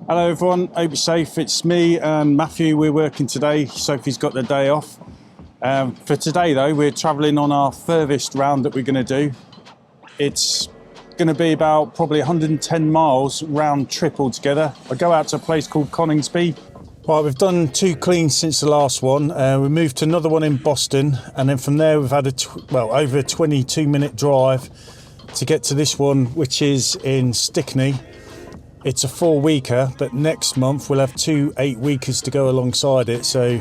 Hello everyone, hope you're safe. It's me and Matthew, we're working today. Sophie's got the day off. For today though, we're travelling on our furthest round that we're going to do. It's going to be about probably 110 miles round trip altogether. I go out to a place called Conningsby. Right, we've done 2 cleans since the last one. We moved to another one in Boston, and then from there we've had over a 22-minute drive to get to this one, which is in Stickney. It's a 4-weeker, but next month we'll have 2 8-weekers to go alongside it, so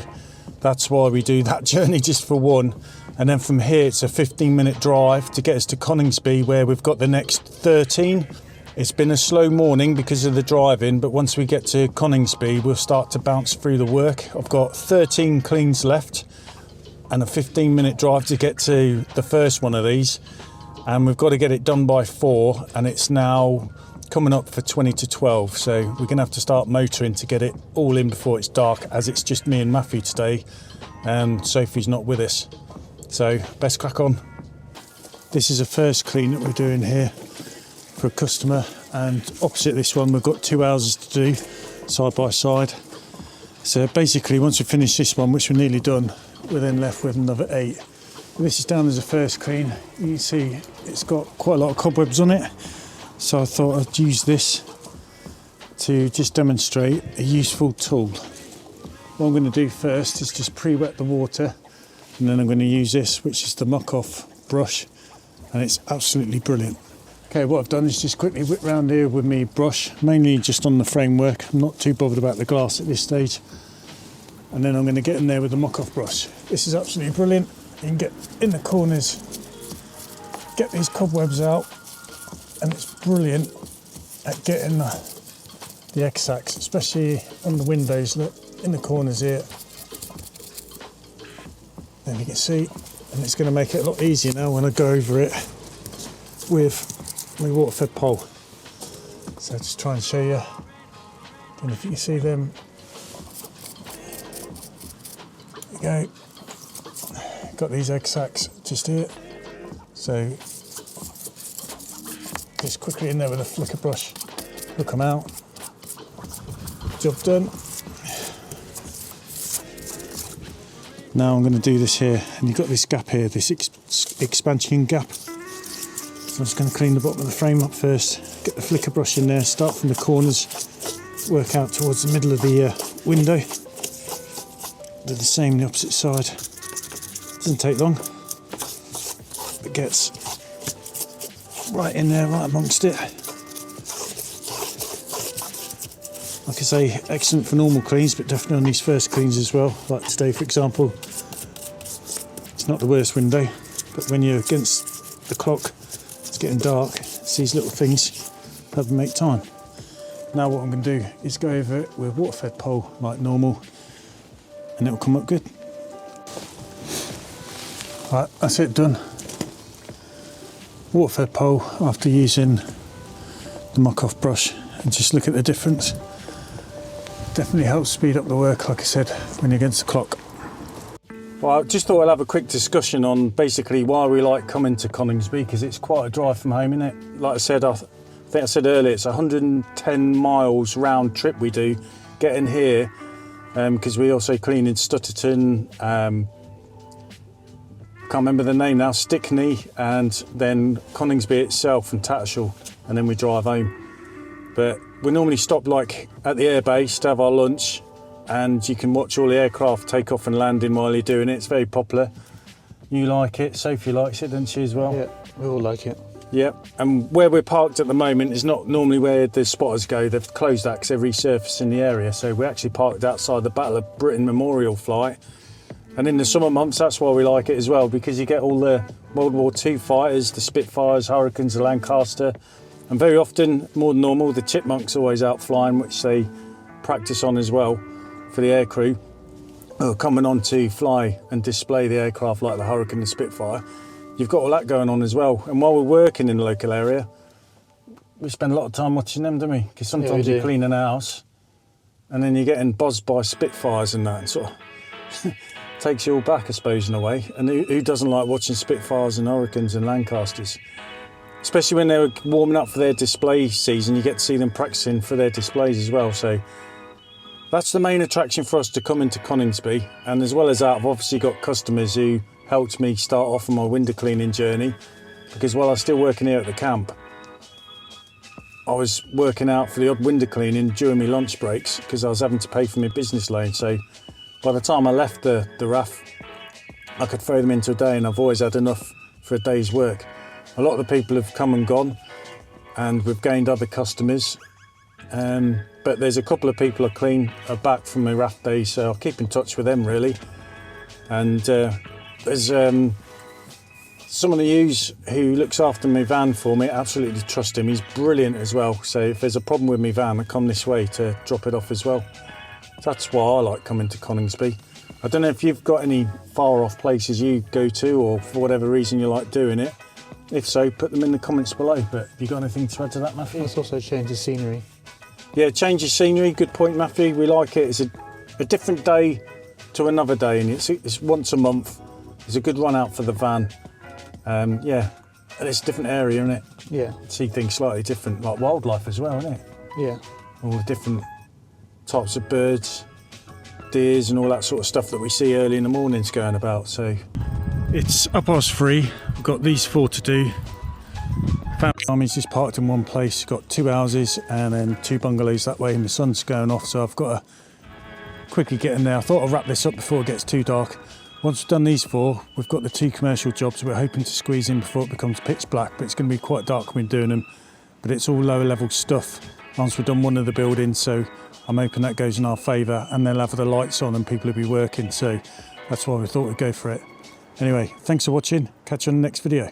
that's why we do that journey just for one. And then from here it's a 15-minute drive to get us to Conningsby, where we've got the next 13. It's been a slow morning because of the driving, but once we get to Conningsby we'll start to bounce through the work. I've got 13 cleans left and a 15-minute drive to get to the first one of these, and we've got to get it done by 4, and it's now coming up for 20 to 12, so we're gonna have to start motoring to get it all in before it's dark, as it's just me and Matthew today and Sophie's not with us, so best crack on. This is a first clean that we're doing here for a customer, and opposite this one we've got 2 houses to do side by side. So basically once we finish this one, which we're nearly done, we're then left with another 8. This is down as a first clean. You can see it's got quite a lot of cobwebs on it, so I thought I'd use this to just demonstrate a useful tool. What I'm going to do first is just pre-wet the water, and then I'm going to use this, which is the Muck off brush, and it's absolutely brilliant. Okay, what I've done is just quickly whip round here with my brush, mainly just on the framework. I'm not too bothered about the glass at this stage. And then I'm going to get in there with the Muck off brush. This is absolutely brilliant. You can get in the corners, get these cobwebs out, and it's brilliant at getting the egg sacs, especially on the windows. Look, in the corners here. Then you can see, and it's going to make it a lot easier now when I go over it with my water-fed pole. So just try and show you, and if you can see them, there you go. Got these egg sacs just here, so just quickly in there with a flicker brush, look them out, job done. Now I'm going to do this here, and you've got this gap here, this expansion gap. So I'm just going to clean the bottom of the frame up first, get the flicker brush in there, start from the corners, work out towards the middle of the window. Do the same on the opposite side. Doesn't take long. It gets right in there, right amongst it. Like I say, excellent for normal cleans, but definitely on these first cleans as well. Like today, for example, it's not the worst window, but when you're against the clock, it's getting dark, it's these little things that make time. Now what I'm going to do is go over it with a water-fed pole like normal, and it'll come up good. Right, that's it done. Water-fed pole after using the Muck off brush, and just look at the difference. Definitely helps speed up the work, like I said, when you're against the clock. Well, I just thought I'd have a quick discussion on basically why we like coming to Conningsby, because it's quite a drive from home, isn't it? Like I said, I think I said earlier, it's 110 miles round trip we do getting here, because we also clean in Stutterton, can't remember the name now, Stickney, and then Conningsby itself and Tattershall, and then we drive home. But we normally stop like at the airbase to have our lunch, and you can watch all the aircraft take off and landing while you're doing it. It's very popular. You like it, Sophie likes it, doesn't she, as well? Yeah, we all like it. Yeah, and where we're parked at the moment is not normally where the spotters go. They've closed that because they're resurfacing the area, so we're actually parked outside the Battle of Britain Memorial flight. And in the summer months, that's why we like it as well, because you get all the World War II fighters, the Spitfires, Hurricanes, the Lancaster, and very often, more than normal, the Chipmunk's always out flying, which they practice on as well for the aircrew, who are coming on to fly and display the aircraft like the Hurricane and Spitfire. You've got all that going on as well. And while we're working in the local area, we spend a lot of time watching them, don't we? Because sometimes you clean an house and then you're getting buzzed by Spitfires and that, and sort of takes you all back, I suppose, in a way. And who doesn't like watching Spitfires and Hurricanes and Lancasters? especially when they're warming up for their display season, you get to see them practicing for their displays as well. So that's the main attraction for us to come into Conningsby. And as well as that, I've obviously got customers who helped me start off on my window cleaning journey, because while I was still working here at the camp, I was working out for the odd window cleaning during my lunch breaks because I was having to pay for my business loan. So by the time I left the RAF, I could throw them into a day, and I've always had enough for a day's work. A lot of the people have come and gone, and we've gained other customers. But there's a couple of people are back from my RAF days, so I'll keep in touch with them really. And there's someone I use who looks after my van for me. I absolutely trust him. He's brilliant as well. So if there's a problem with my van, I come this way to drop it off as well. That's why I like coming to Conningsby. I don't know if you've got any far off places you go to, or for whatever reason you like doing it. If so, put them in the comments below. But have you got anything to add to that, Matthew? It's also a change of scenery. Yeah, change of scenery. Good point, Matthew. We like it. It's a different day to another day, and it's once a month. It's a good run out for the van. Yeah, and it's a different area, isn't it? Yeah. See things slightly different, like wildlife as well, isn't it? Yeah. All the different types of birds, deers and all that sort of stuff that we see early in the mornings going about. So it's 3:30. We've got these 4 to do. Family's just parked in one place. Got 2 houses and then 2 bungalows that way, and the sun's going off, so I've got to quickly get in there. I thought I'd wrap this up before it gets too dark. Once we've done these 4, we've got the 2 commercial jobs we're hoping to squeeze in before it becomes pitch black, but it's going to be quite dark when we're doing them. But it's all lower level stuff once we've done one of the buildings, so I'm hoping that goes in our favour, and they'll have the lights on and people will be working, so that's why we thought we'd go for it. Anyway, thanks for watching. Catch you on the next video.